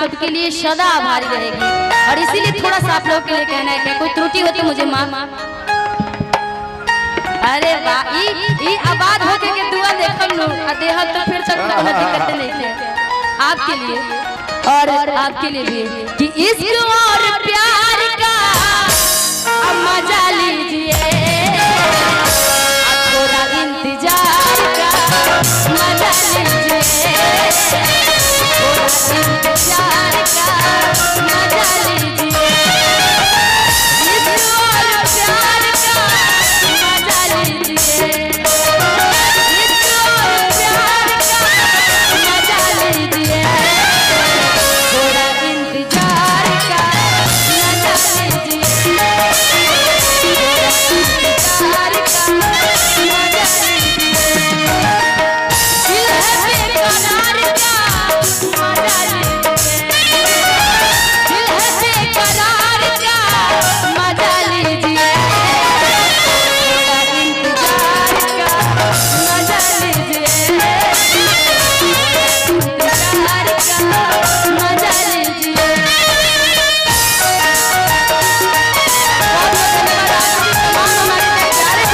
सबके लिए सदा आभारी रहेगी। और इसीलिए थोड़ा सा आप लोग के लिए कहना है कि कोई त्रुटि हो तो मुझे माफ। अरे वाह, ई आबाद होके के दुआ देखम नु आ देहत तो फिर तक कोनो दिक्कत नहीं थे आपके लिए और आपके लिए भी कि इश्क और प्यार का अब मजा लीजिए, थोड़ा इंतजार का मजा लीजिए, थोड़ा इंतजार का मजा लीजिए, इश्क और प्यार का मजा लीजिए, इश्क और प्यार का मजा लीजिए, थोड़ा इंतजार का मजा लीजिए, थोड़ा इंतजार का मजा लीजिए, दिल है बेकरार का मजा लीजिए, दिल है बेकरार का मजा लीजिए, थोड़ा इंतजार का मजा लीजिए, इंतजार का मजा लीजिए। बहुत धन्यवाद आप सभी तमाम हमारे प्यारे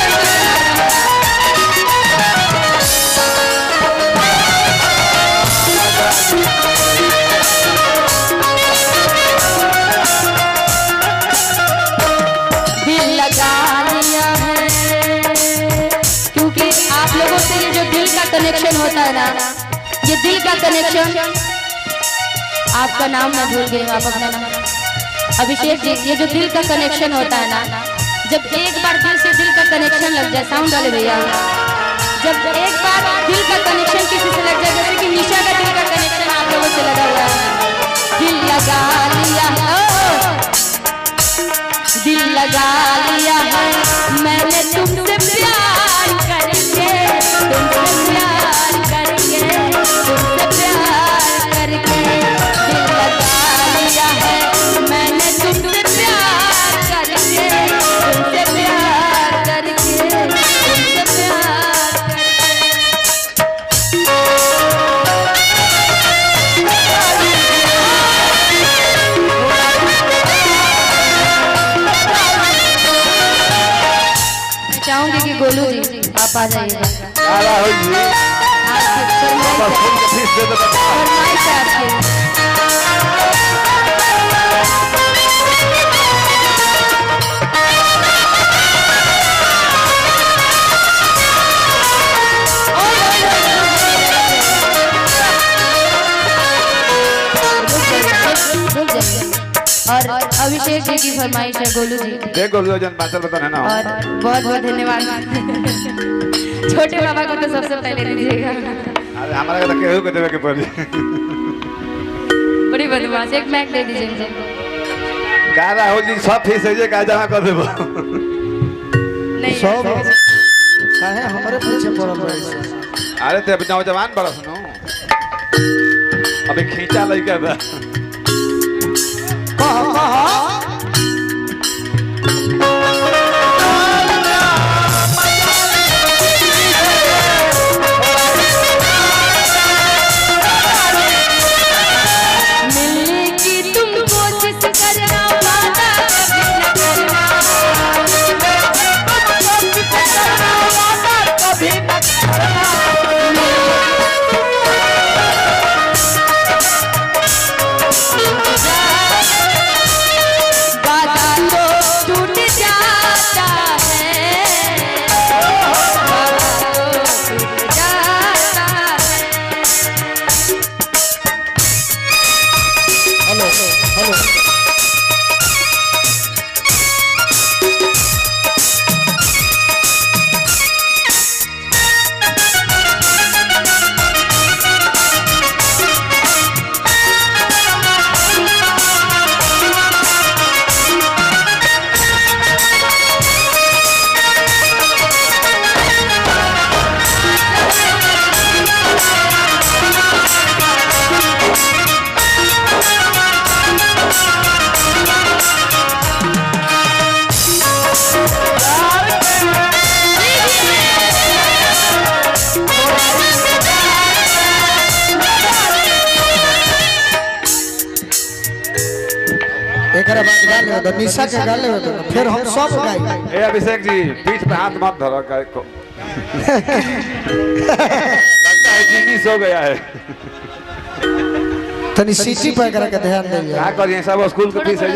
दिल लगा लिया है, क्योंकि आप लोगों से ये जो दिल का कनेक्शन होता है ना, ये दिल का कनेक्शन, आपका नाम मैं भूल गई हूँ, आप अपना नाम अभिषेक जी, ये जो दिल का कनेक्शन होता है ना, जब एक बार दिल से दिल का कनेक्शन लग जाए, साउंड वाले भैया, जब एक बार दिल का कनेक्शन किसी से लग जाए, जैसे कि निशा का दिल का कनेक्शन आप लोगों से लगा हुआ है, दिल लगा लिया है, दिल लगा लिया है मैंने तुमसे प्यार करके, तुमसे प्यार करके, तुमसे प्यार करके, दिल लगा लिया है मैंने तुमसे प्यार करके, तुमसे प्यार करके, तुमसे प्यार मैं चाहूंगी कि गोलू जी आप आ जाइएगा। राहुल जी आपकी फरमाइश है आपकी। और अभिषेक जी की फरमाइश है गोलू जी, देख गोलू जन बात बता है ना, और बहुत बहुत धन्यवाद। छोटे बाबा को तो सबसे पहले दीजिएगा, अरे हमारा तो केहू को देवे के पड़ी बड़ी बदमाश, एक मैक दे दीजिए मुझे। का राहुल जी सब फीस है जे का जमा कर देबो नहीं सब काहे हमारे पीछे पड़ल रहे से? अरे ते नौजवान बड़ा सुनो अबे खींचा लइका बा कहा मिलने की तुम कोशिश करना, वादा कभी न करना, कभी न वादा तो टूट जाता है, वादा तो टूट जाता है। हेलो हेलो एकरा बाद गा ले तो निशा के गा ले तो फिर हम सब गाई। ए अभिषेक जी पीठ पे हाथ मत धरो गाय को। लगता है जीनी सो गया है। तनी सीटी पर करा के ध्यान दे। क्या करिए सब स्कूल के फीस है।